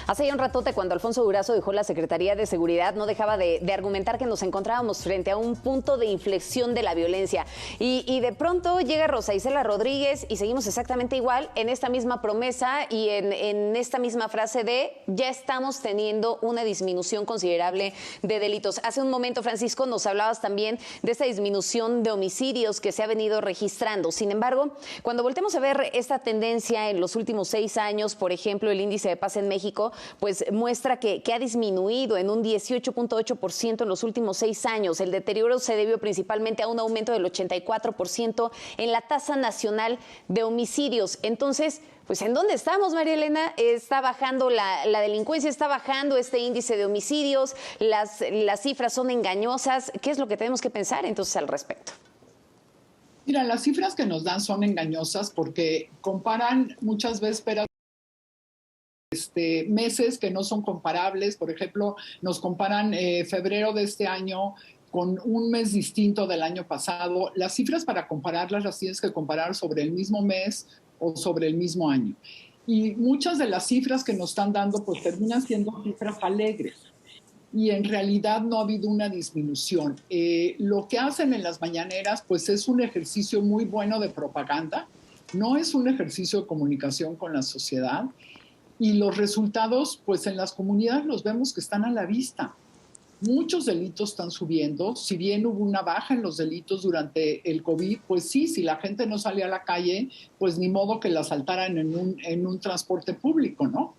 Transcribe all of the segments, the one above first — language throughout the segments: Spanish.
Hace ya un ratote, cuando Alfonso Durazo dejó la Secretaría de Seguridad, no dejaba de argumentar que nos encontrábamos frente a un punto de inflexión de la violencia. Y de pronto llega Rosa Isela Rodríguez y seguimos exactamente igual en esta misma promesa y en esta misma frase de ya estamos teniendo una disminución considerable de delitos. Hace un momento, Francisco, nos hablabas también de esta disminución de homicidios que se ha venido registrando. Sin embargo, cuando voltemos a ver esta tendencia en los últimos 6 años, por ejemplo, el índice de paz en México, pues muestra que ha disminuido en un 18.8% en los últimos 6 años. El deterioro se debió principalmente a un aumento del 84% en la tasa nacional de homicidios. Entonces, pues ¿en dónde estamos, María Elena? Está bajando la delincuencia, está bajando este índice de homicidios, las cifras son engañosas. ¿Qué es lo que tenemos que pensar entonces al respecto? Mira, las cifras que nos dan son engañosas porque comparan muchas veces meses que no son comparables. Por ejemplo, nos comparan febrero de este año con un mes distinto del año pasado. Las cifras para compararlas las tienes que comparar sobre el mismo mes o sobre el mismo año. Y muchas de las cifras que nos están dando pues terminan siendo cifras alegres. Y en realidad no ha habido una disminución. Lo que hacen en las mañaneras pues es un ejercicio muy bueno de propaganda, no es un ejercicio de comunicación con la sociedad. Y los resultados, pues en las comunidades los vemos que están a la vista. Muchos delitos están subiendo. Si bien hubo una baja en los delitos durante el COVID, pues sí, si la gente no salía a la calle, pues ni modo que la asaltaran en un transporte público, ¿no?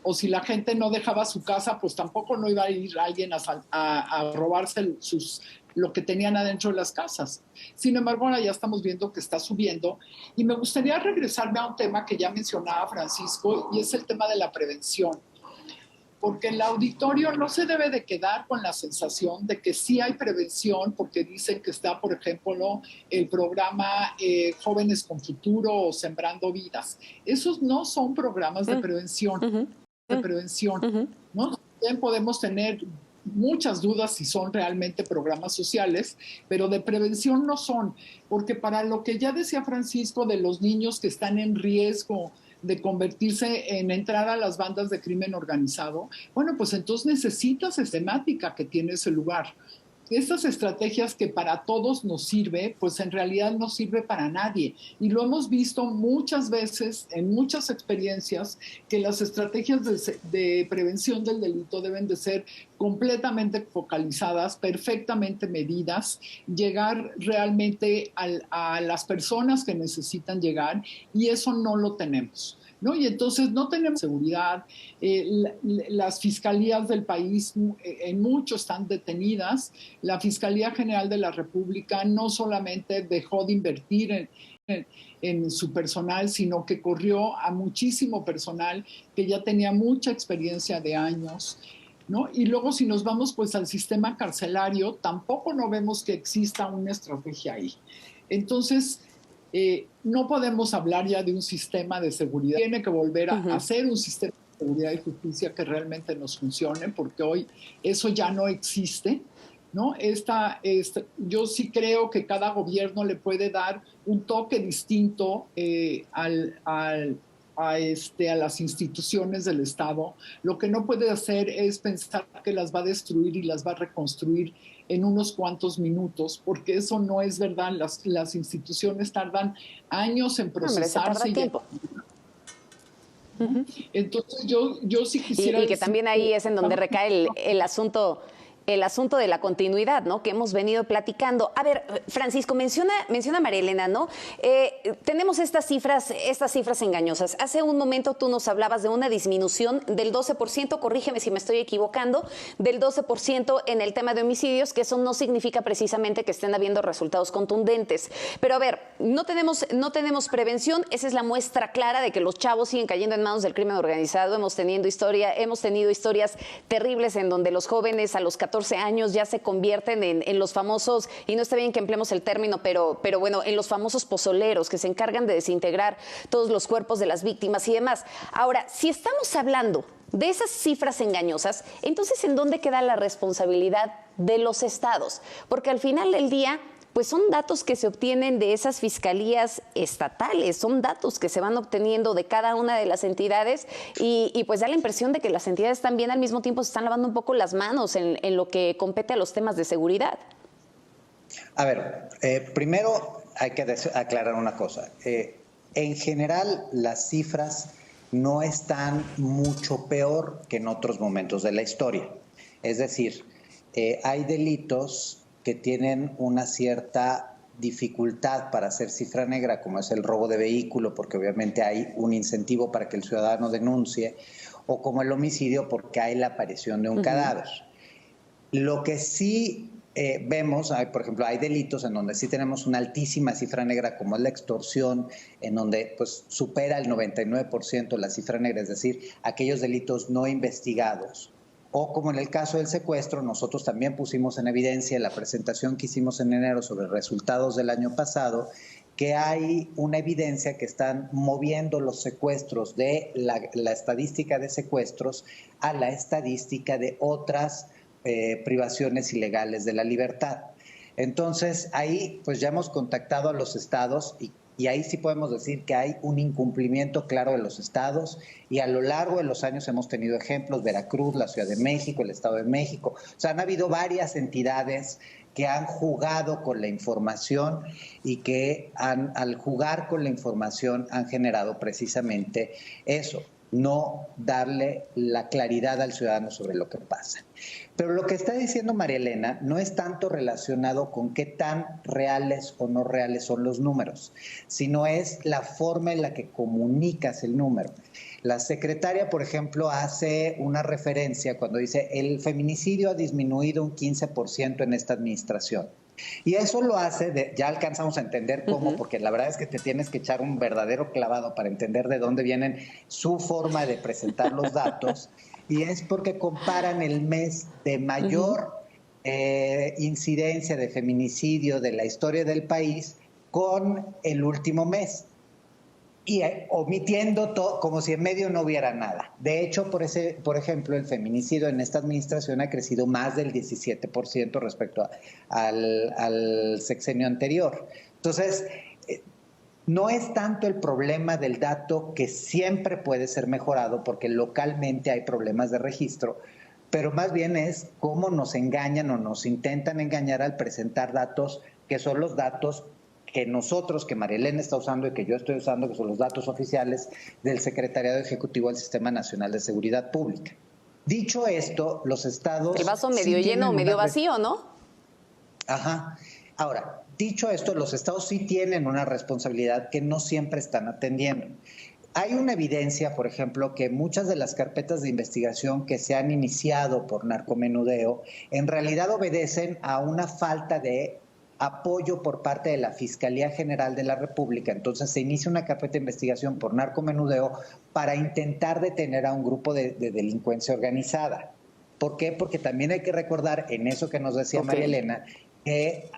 O si la gente no dejaba su casa, pues tampoco no iba a ir alguien a robarse lo que tenían adentro de las casas. Sin embargo, ahora ya estamos viendo que está subiendo. Y me gustaría regresarme a un tema que ya mencionaba Francisco, y es el tema de la prevención. Porque el auditorio no se debe de quedar con la sensación de que sí hay prevención, porque dicen que está, por ejemplo, el programa Jóvenes con Futuro o Sembrando Vidas. Esos no son programas de prevención. ¿No? Bien podemos tener muchas dudas si son realmente programas sociales, pero de prevención no son, porque para lo que ya decía Francisco de los niños que están en riesgo de convertirse en entrar a las bandas de crimen organizado, bueno, pues entonces necesitas sistemática que tiene ese lugar. Estas estrategias que para todos nos sirve, pues en realidad no sirve para nadie. Y lo hemos visto muchas veces, en muchas experiencias, que las estrategias de prevención del delito deben de ser completamente focalizadas, perfectamente medidas, llegar realmente a las personas que necesitan llegar, y eso no lo tenemos, ¿no? Y entonces no tenemos seguridad. Las fiscalías del país en mucho están detenidas. La Fiscalía General de la República no solamente dejó de invertir en su personal, sino que corrió a muchísimo personal que ya tenía mucha experiencia de años, ¿no? Y luego si nos vamos pues al sistema carcelario, tampoco no vemos que exista una estrategia ahí. Entonces, no podemos hablar ya de un sistema de seguridad. Tiene que volver a hacer un sistema de seguridad y justicia que realmente nos funcione, porque hoy eso ya no existe, ¿no? Yo sí creo que cada gobierno le puede dar un toque distinto a las instituciones del Estado. Lo que no puede hacer es pensar que las va a destruir y las va a reconstruir en unos cuantos minutos, porque eso no es verdad. Las instituciones tardan años en procesarse. Tiempo. Entonces yo sí quisiera... Y que también ahí es en donde recae el asunto de la continuidad, ¿no? Que hemos venido platicando. A ver, Francisco, menciona María Elena, ¿no? Tenemos estas cifras engañosas. Hace un momento tú nos hablabas de una disminución del 12%, corrígeme si me estoy equivocando, del 12% en el tema de homicidios, que eso no significa precisamente que estén habiendo resultados contundentes. Pero a ver, no tenemos prevención. Esa es la muestra clara de que los chavos siguen cayendo en manos del crimen organizado. Hemos tenido historias terribles en donde los jóvenes a los 14 años ya se convierten en los famosos, y no está bien que empleemos el término, pero bueno, en los famosos pozoleros que se encargan de desintegrar todos los cuerpos de las víctimas y demás. Ahora, si estamos hablando de esas cifras engañosas, entonces ¿en dónde queda la responsabilidad de los estados? Porque al final del día pues son datos que se obtienen de esas fiscalías estatales, son datos que se van obteniendo de cada una de las entidades y pues da la impresión de que las entidades también al mismo tiempo se están lavando un poco las manos en lo que compete a los temas de seguridad. A ver, primero hay que aclarar una cosa. En general, las cifras no están mucho peor que en otros momentos de la historia. Es decir, hay delitos que tienen una cierta dificultad para hacer cifra negra, como es el robo de vehículo, porque obviamente hay un incentivo para que el ciudadano denuncie, o como el homicidio, porque hay la aparición de un cadáver. Lo que sí vemos, por ejemplo, hay delitos en donde sí tenemos una altísima cifra negra, como es la extorsión, en donde pues supera el 99% la cifra negra, es decir, aquellos delitos no investigados. O como en el caso del secuestro, nosotros también pusimos en evidencia la presentación que hicimos en enero sobre resultados del año pasado, que hay una evidencia que están moviendo los secuestros de la estadística de secuestros a la estadística de otras privaciones ilegales de la libertad. Entonces, ahí pues ya hemos contactado a los estados y ahí sí podemos decir que hay un incumplimiento claro de los estados y a lo largo de los años hemos tenido ejemplos, Veracruz, la Ciudad de México, el Estado de México. O sea, han habido varias entidades que han jugado con la información y que al jugar con la información han generado precisamente eso, no darle la claridad al ciudadano sobre lo que pasa. Pero lo que está diciendo María Elena no es tanto relacionado con qué tan reales o no reales son los números, sino es la forma en la que comunicas el número. La secretaria, por ejemplo, hace una referencia cuando dice el feminicidio ha disminuido un 15% en esta administración. Y eso lo hace, ya alcanzamos a entender cómo, porque la verdad es que te tienes que echar un verdadero clavado para entender de dónde vienen su forma de presentar los datos, y es porque comparan el mes de mayor incidencia de feminicidio de la historia del país con el último mes. Y omitiendo todo, como si en medio no hubiera nada. De hecho, por ejemplo, el feminicidio en esta administración ha crecido más del 17% respecto al sexenio anterior. Entonces, no es tanto el problema del dato, que siempre puede ser mejorado, porque localmente hay problemas de registro, pero más bien es cómo nos engañan o nos intentan engañar al presentar datos que son los datos que nosotros, que María Elena está usando y que yo estoy usando, que son los datos oficiales del Secretariado Ejecutivo del Sistema Nacional de Seguridad Pública. Dicho esto, los estados... El vaso medio lleno o medio vacío, ¿no? Ajá. Ahora, dicho esto, los estados sí tienen una responsabilidad que no siempre están atendiendo. Hay una evidencia, por ejemplo, que muchas de las carpetas de investigación que se han iniciado por narcomenudeo en realidad obedecen a una falta de apoyo por parte de la Fiscalía General de la República. Entonces se inicia una carpeta de investigación por narcomenudeo para intentar detener a un grupo de delincuencia organizada. ¿Por qué? Porque también hay que recordar, en eso que nos decía María Elena, que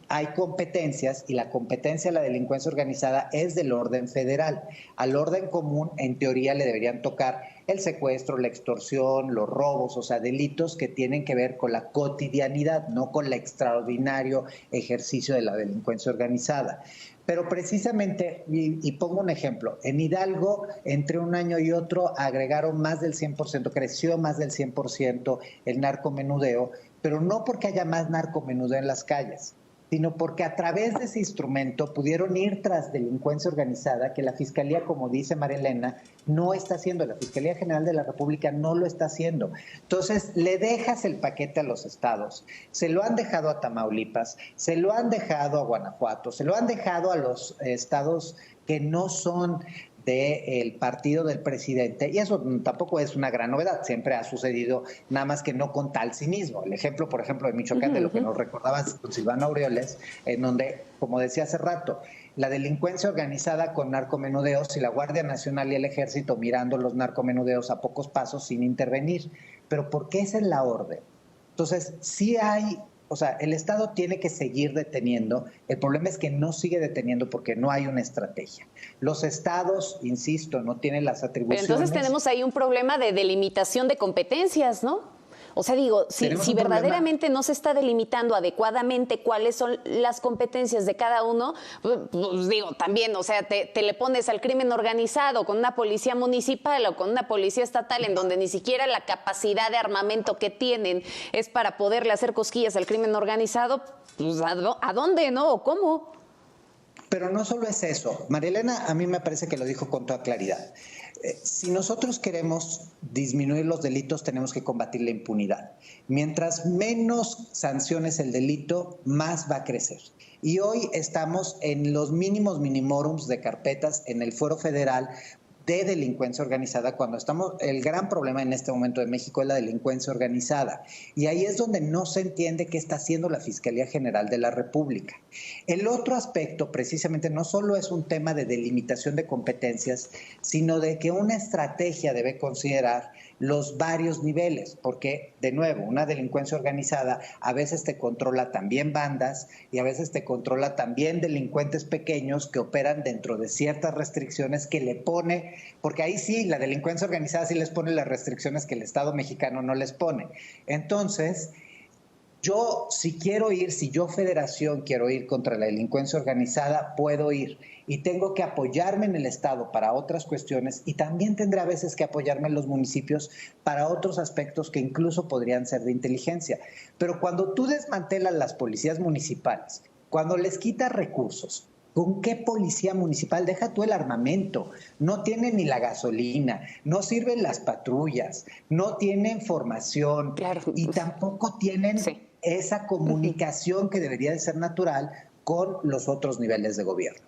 hay competencias y la competencia de la delincuencia organizada es del orden federal. Al orden común, en teoría, le deberían tocar el secuestro, la extorsión, los robos, o sea, delitos que tienen que ver con la cotidianidad, no con el extraordinario ejercicio de la delincuencia organizada. Pero precisamente, y pongo un ejemplo, en Hidalgo, entre un año y otro, agregaron más del 100%, creció más del 100% el narcomenudeo, pero no porque haya más narcomenudeo en las calles, sino porque a través de ese instrumento pudieron ir tras delincuencia organizada que la Fiscalía, como dice María Elena, no está haciendo. La Fiscalía General de la República no lo está haciendo. Entonces, le dejas el paquete a los estados. Se lo han dejado a Tamaulipas, se lo han dejado a Guanajuato, se lo han dejado a los estados que no son del partido del presidente, y eso tampoco es una gran novedad, siempre ha sucedido, nada más que no con tal cinismo. El ejemplo, por ejemplo, de Michoacán, de lo que nos recordabas con Silvano Aureoles, en donde, como decía hace rato, la delincuencia organizada con narcomenudeos y la Guardia Nacional y el Ejército mirando los narcomenudeos a pocos pasos sin intervenir. Pero ¿por qué esa es la orden? Entonces, sí hay... O sea, el Estado tiene que seguir deteniendo. El problema es que no sigue deteniendo porque no hay una estrategia. Los estados, insisto, no tienen las atribuciones. Pero entonces tenemos ahí un problema de delimitación de competencias, ¿no? O sea, digo, Tenemos si un problema. verdaderamente no se está delimitando adecuadamente cuáles son las competencias de cada uno, pues digo, también, o sea, te le pones al crimen organizado con una policía municipal o con una policía estatal en donde ni siquiera la capacidad de armamento que tienen es para poderle hacer cosquillas al crimen organizado, pues ¿a dónde, no? ¿O cómo? Pero no solo es eso. María Elena a mí me parece que lo dijo con toda claridad. Si nosotros queremos disminuir los delitos, tenemos que combatir la impunidad. Mientras menos sanciones el delito, más va a crecer. Y hoy estamos en los mínimos minimórums de carpetas en el Fuero Federal de delincuencia organizada, cuando el gran problema en este momento de México es la delincuencia organizada. Y ahí es donde no se entiende qué está haciendo la Fiscalía General de la República. El otro aspecto, precisamente, no solo es un tema de delimitación de competencias, sino de que una estrategia debe considerar los varios niveles, porque, de nuevo, una delincuencia organizada a veces te controla también bandas y a veces te controla también delincuentes pequeños que operan dentro de ciertas restricciones que le pone, porque ahí sí, la delincuencia organizada sí les pone las restricciones que el Estado mexicano no les pone. Entonces, si yo federación quiero ir contra la delincuencia organizada, puedo ir y tengo que apoyarme en el Estado para otras cuestiones y también tendré a veces que apoyarme en los municipios para otros aspectos que incluso podrían ser de inteligencia. Pero cuando tú desmantelas las policías municipales, cuando les quitas recursos, ¿con qué policía municipal? Deja tú el armamento, no tienen ni la gasolina, no sirven las patrullas, no tienen formación, claro, y tampoco tienen esa comunicación que debería de ser natural con los otros niveles de gobierno.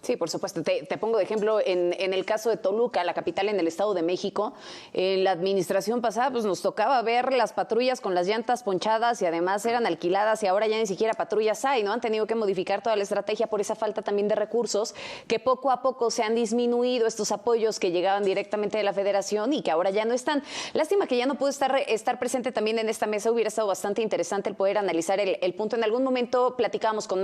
Sí, por supuesto. Te pongo de ejemplo en el caso de Toluca, la capital en el Estado de México. En la administración pasada pues nos tocaba ver las patrullas con las llantas ponchadas y además eran alquiladas y ahora ya ni siquiera patrullas hay, ¿no? Han tenido que modificar toda la estrategia por esa falta también de recursos, que poco a poco se han disminuido estos apoyos que llegaban directamente de la Federación y que ahora ya no están. Lástima que ya no pudo estar presente también en esta mesa. Hubiera estado bastante interesante el poder analizar el punto. En algún momento platicábamos con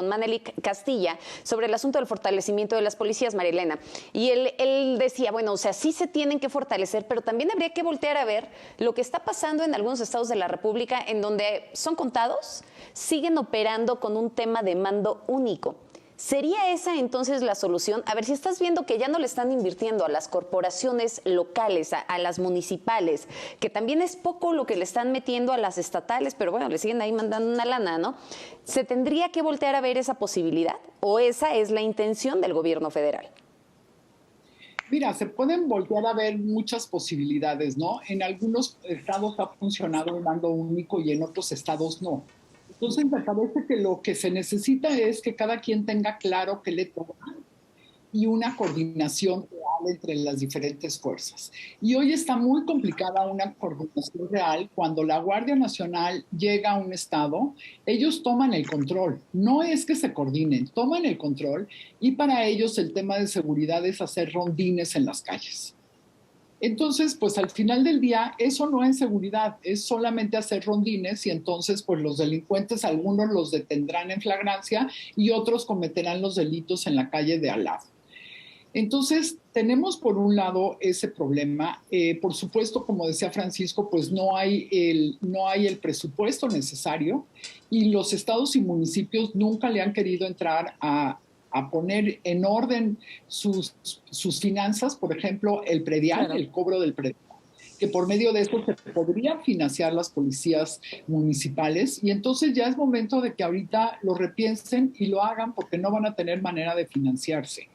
Manelik Castilla sobre el asunto del fortalecimiento de las policías, María Elena. Y él decía, bueno, o sea, sí se tienen que fortalecer, pero también habría que voltear a ver lo que está pasando en algunos estados de la República, en donde son contados, siguen operando con un tema de mando único. ¿Sería esa entonces la solución? A ver, si estás viendo que ya no le están invirtiendo a las corporaciones locales, a las municipales, que también es poco lo que le están metiendo a las estatales, pero bueno, le siguen ahí mandando una lana, ¿no? ¿Se tendría que voltear a ver esa posibilidad o esa es la intención del gobierno federal? Mira, se pueden voltear a ver muchas posibilidades, ¿no? En algunos estados ha funcionado el mando único y en otros estados no. Entonces, me parece que lo que se necesita es que cada quien tenga claro qué le toca y una coordinación real entre las diferentes fuerzas. Y hoy está muy complicada una coordinación real. Cuando la Guardia Nacional llega a un estado, ellos toman el control. No es que se coordinen, toman el control y para ellos el tema de seguridad es hacer rondines en las calles. Entonces, pues al final del día, eso no es seguridad, es solamente hacer rondines y entonces pues los delincuentes, algunos los detendrán en flagrancia y otros cometerán los delitos en la calle de al lado. Entonces, tenemos por un lado ese problema. Por supuesto, como decía Francisco, pues no hay el presupuesto necesario y los estados y municipios nunca le han querido entrar a poner en orden sus finanzas, por ejemplo, el predial, claro, el cobro del predial, que por medio de eso se podrían financiar las policías municipales y entonces ya es momento de que ahorita lo repiensen y lo hagan porque no van a tener manera de financiarse.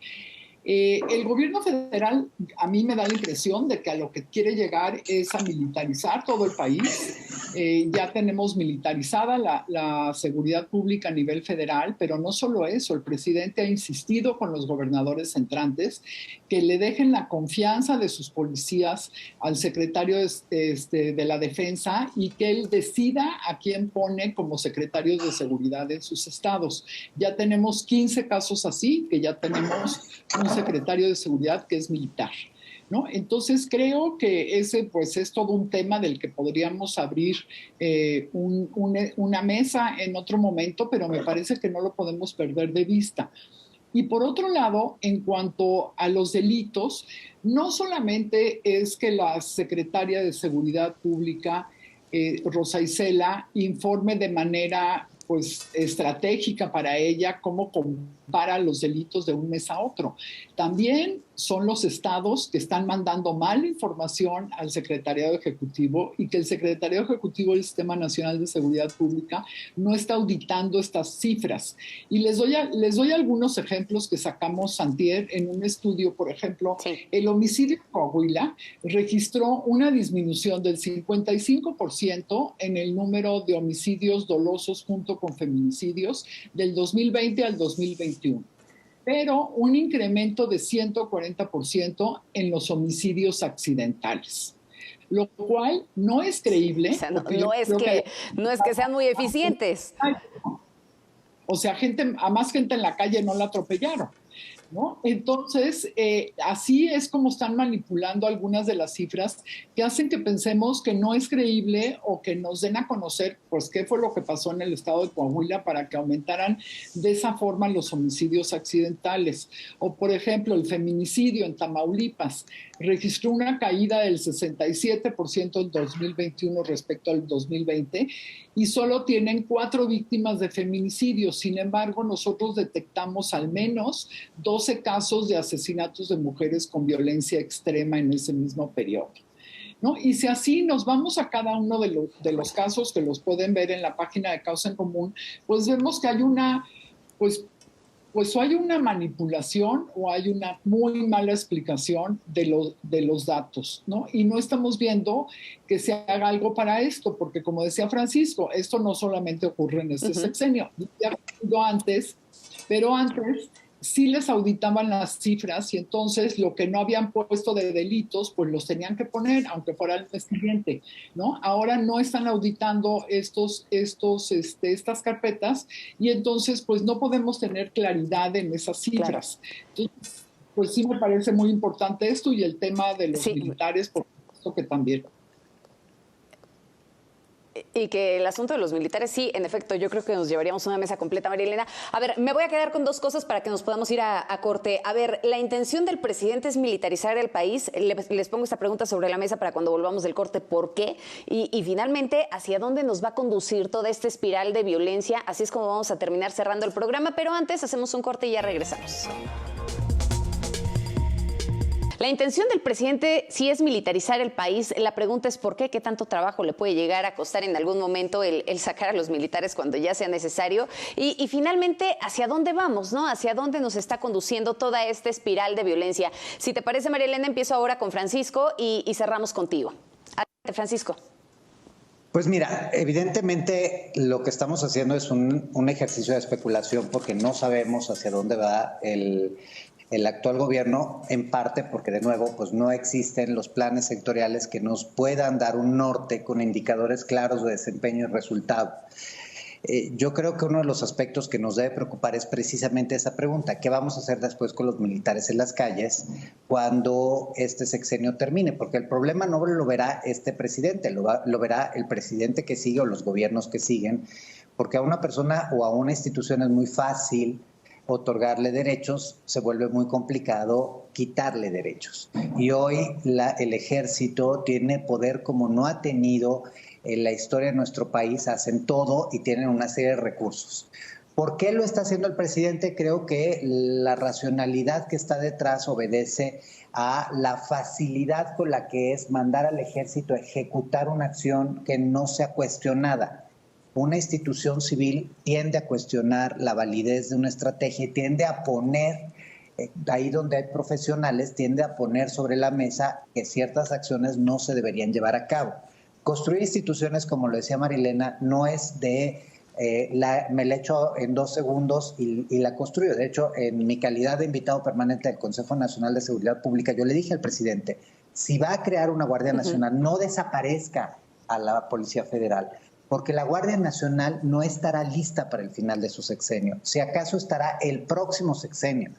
El gobierno federal a mí me da la impresión de que a lo que quiere llegar es a militarizar todo el país. Ya tenemos militarizada la seguridad pública a nivel federal, pero no solo eso, el presidente ha insistido con los gobernadores entrantes que le dejen la confianza de sus policías al secretario de la Defensa y que él decida a quién pone como secretarios de seguridad en sus estados. Ya tenemos 15 casos así, que ya tenemos un secretario de seguridad que es militar, ¿no? Entonces creo que ese pues es todo un tema del que podríamos abrir una mesa en otro momento, pero me parece que no lo podemos perder de vista. Y por otro lado, en cuanto a los delitos, no solamente es que la secretaria de Seguridad Pública, Rosa Isela, informe de manera pues estratégica para ella cómo compara los delitos de un mes a otro. También son los estados que están mandando mala información al Secretariado Ejecutivo y que el Secretariado Ejecutivo del Sistema Nacional de Seguridad Pública no está auditando estas cifras. Y les doy algunos ejemplos que sacamos antier en un estudio. Por ejemplo, el homicidio en Coahuila registró una disminución del 55% en el número de homicidios dolosos junto con feminicidios del 2020 al 2021. Pero un incremento de 140% en los homicidios accidentales, lo cual no es creíble. O sea, no es que sean muy eficientes. O sea, a más gente en la calle no la atropellaron, ¿no? Entonces, así es como están manipulando algunas de las cifras que hacen que pensemos que no es creíble o que nos den a conocer, pues, qué fue lo que pasó en el estado de Coahuila para que aumentaran de esa forma los homicidios accidentales. O, por ejemplo, el feminicidio en Tamaulipas registró una caída del 67% en 2021 respecto al 2020 y solo tienen 4 víctimas de feminicidio. Sin embargo, nosotros detectamos al menos 12 casos de asesinatos de mujeres con violencia extrema en ese mismo periodo, ¿no? Y si así nos vamos a cada uno de los casos que los pueden ver en la página de Causa en Común, pues vemos que hay una, pues o hay una manipulación o hay una muy mala explicación de los datos, ¿no? Y no estamos viendo que se haga algo para esto, porque como decía Francisco, esto no solamente ocurre en este sexenio, ya ha ocurrido antes, pero antes sí les auditaban las cifras y entonces lo que no habían puesto de delitos, pues los tenían que poner, aunque fuera el mes siguiente, ¿no? Ahora no están auditando estas carpetas y entonces pues no podemos tener claridad en esas cifras. Claro. Entonces, pues sí me parece muy importante esto y el tema de los militares, por supuesto que también. Y que el asunto de los militares, sí, en efecto, yo creo que nos llevaríamos una mesa completa, María Elena. A ver, me voy a quedar con 2 cosas para que nos podamos ir a corte. A ver, la intención del presidente es militarizar el país. Les pongo esta pregunta sobre la mesa para cuando volvamos del corte, ¿por qué? Y finalmente, ¿hacia dónde nos va a conducir toda esta espiral de violencia? Así es como vamos a terminar cerrando el programa, pero antes hacemos un corte y ya regresamos. La intención del presidente sí es militarizar el país. La pregunta es por qué, qué tanto trabajo le puede llegar a costar en algún momento el sacar a los militares cuando ya sea necesario. Y finalmente, ¿hacia dónde vamos, no? ¿Hacia dónde nos está conduciendo toda esta espiral de violencia? Si te parece, María Elena, empiezo ahora con Francisco y cerramos contigo. Adelante, Francisco. Pues mira, evidentemente lo que estamos haciendo es un ejercicio de especulación porque no sabemos hacia dónde va el actual gobierno, en parte porque, de nuevo, pues no existen los planes sectoriales que nos puedan dar un norte con indicadores claros de desempeño y resultado. Yo creo que uno de los aspectos que nos debe preocupar es precisamente esa pregunta: ¿qué vamos a hacer después con los militares en las calles cuando este sexenio termine? Porque el problema no lo verá este presidente, lo verá el presidente que sigue o los gobiernos que siguen, porque a una persona o a una institución es muy fácil otorgarle derechos, se vuelve muy complicado quitarle derechos. Y hoy el ejército tiene poder como no ha tenido en la historia de nuestro país, hacen todo y tienen una serie de recursos. ¿Por qué lo está haciendo el presidente? Creo que la racionalidad que está detrás obedece a la facilidad con la que es mandar al ejército a ejecutar una acción que no sea cuestionada. Una institución civil tiende a cuestionar la validez de una estrategia y tiende a poner, ahí donde hay profesionales, tiende a poner sobre la mesa que ciertas acciones no se deberían llevar a cabo. Construir instituciones, como lo decía Marilena, no es de me la echo en 2 segundos y la construyo. De hecho, en mi calidad de invitado permanente del Consejo Nacional de Seguridad Pública, yo le dije al presidente, si va a crear una Guardia Nacional, no desaparezca a la Policía Federal, porque la Guardia Nacional no estará lista para el final de su sexenio, si acaso estará el próximo sexenio.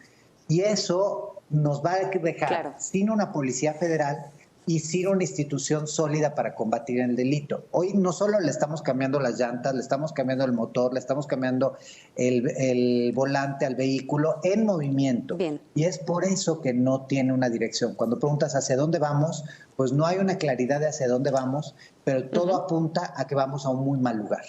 Y eso nos va a dejar sin una Policía Federal y sin una institución sólida para combatir el delito. Hoy no solo le estamos cambiando las llantas, le estamos cambiando el motor, le estamos cambiando el volante al vehículo en movimiento. Bien. Y es por eso que no tiene una dirección. Cuando preguntas hacia dónde vamos, pues no hay una claridad de hacia dónde vamos, pero todo apunta a que vamos a un muy mal lugar.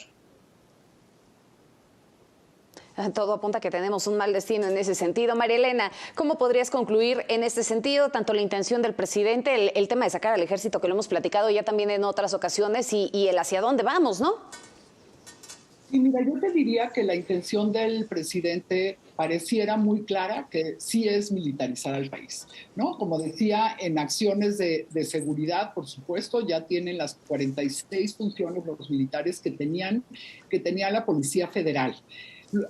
Todo apunta a que tenemos un mal destino en ese sentido. María Elena, ¿cómo podrías concluir en este sentido tanto la intención del presidente, el tema de sacar al ejército, que lo hemos platicado ya también en otras ocasiones, y el hacia dónde vamos, ¿no? Y mira, yo te diría que la intención del presidente pareciera muy clara, que sí es militarizar al país, ¿no? Como decía, en acciones de seguridad, por supuesto, ya tienen las 46 funciones los militares que tenía la Policía Federal.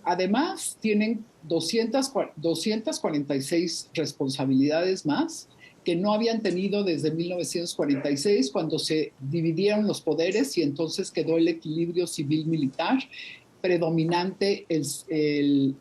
Además, tienen 246 responsabilidades más que no habían tenido desde 1946, cuando se dividieron los poderes y entonces quedó el equilibrio civil-militar predominante el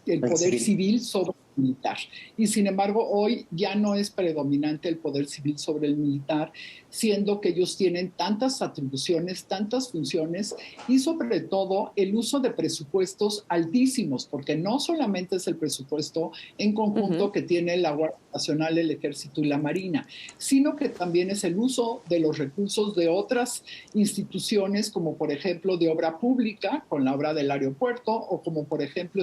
poder civil sobre el militar. Y sin embargo, hoy ya no es predominante el poder civil sobre el militar, siendo que ellos tienen tantas atribuciones, tantas funciones y sobre todo el uso de presupuestos altísimos, porque no solamente es el presupuesto en conjunto que tiene la Guardia Nacional, el Ejército y la Marina, sino que también es el uso de los recursos de otras instituciones, como por ejemplo de obra pública, con la obra del aeropuerto, o como por ejemplo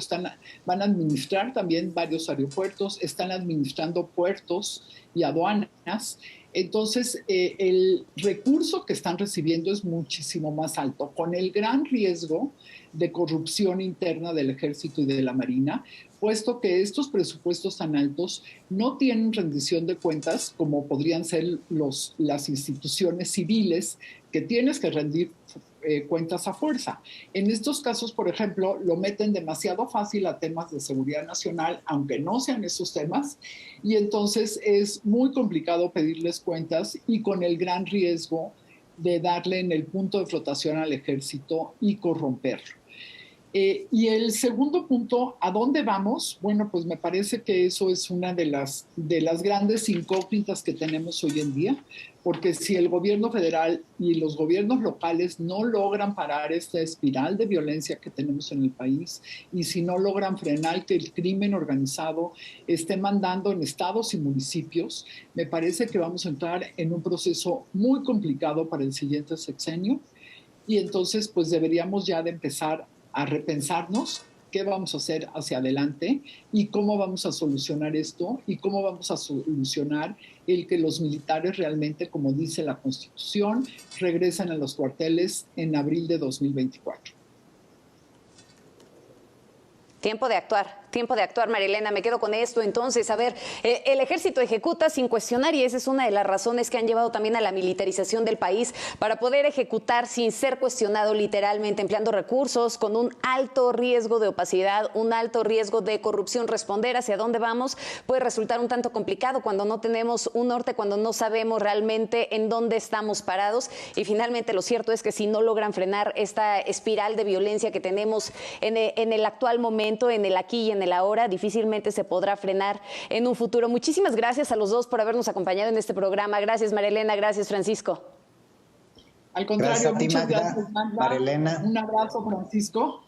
van a administrar también varios aeropuertos, están administrando puertos y aduanas. Entonces, el recurso que están recibiendo es muchísimo más alto, con el gran riesgo de corrupción interna del Ejército y de la Marina, puesto que estos presupuestos tan altos no tienen rendición de cuentas como podrían ser las instituciones civiles, que tienes que rendir cuentas a fuerza. En estos casos, por ejemplo, lo meten demasiado fácil a temas de seguridad nacional, aunque no sean esos temas, y entonces es muy complicado pedirles cuentas y con el gran riesgo de darle en el punto de flotación al ejército y corromperlo. Y el segundo punto, ¿a dónde vamos? Bueno, pues me parece que eso es una de las grandes incógnitas que tenemos hoy en día, porque si el gobierno federal y los gobiernos locales no logran parar esta espiral de violencia que tenemos en el país, y si no logran frenar que el crimen organizado esté mandando en estados y municipios, me parece que vamos a entrar en un proceso muy complicado para el siguiente sexenio, y entonces pues deberíamos ya de empezar a repensarnos qué vamos a hacer hacia adelante y cómo vamos a solucionar esto y cómo vamos a solucionar el que los militares realmente, como dice la Constitución, regresen a los cuarteles en abril de 2024. Tiempo de actuar, María Elena. Me quedo con esto. Entonces, a ver, el ejército ejecuta sin cuestionar y esa es una de las razones que han llevado también a la militarización del país, para poder ejecutar sin ser cuestionado literalmente, empleando recursos con un alto riesgo de opacidad, un alto riesgo de corrupción. Responder hacia dónde vamos puede resultar un tanto complicado cuando no tenemos un norte, cuando no sabemos realmente en dónde estamos parados. Y finalmente lo cierto es que si no logran frenar esta espiral de violencia que tenemos en el actual momento, en el aquí y en el ahora, difícilmente se podrá frenar en un futuro. Muchísimas gracias a los dos por habernos acompañado en este programa. Gracias, María Elena. Gracias, Francisco. Al contrario, gracias a ti, muchas gracias, Magda. María Elena. Un abrazo, Francisco.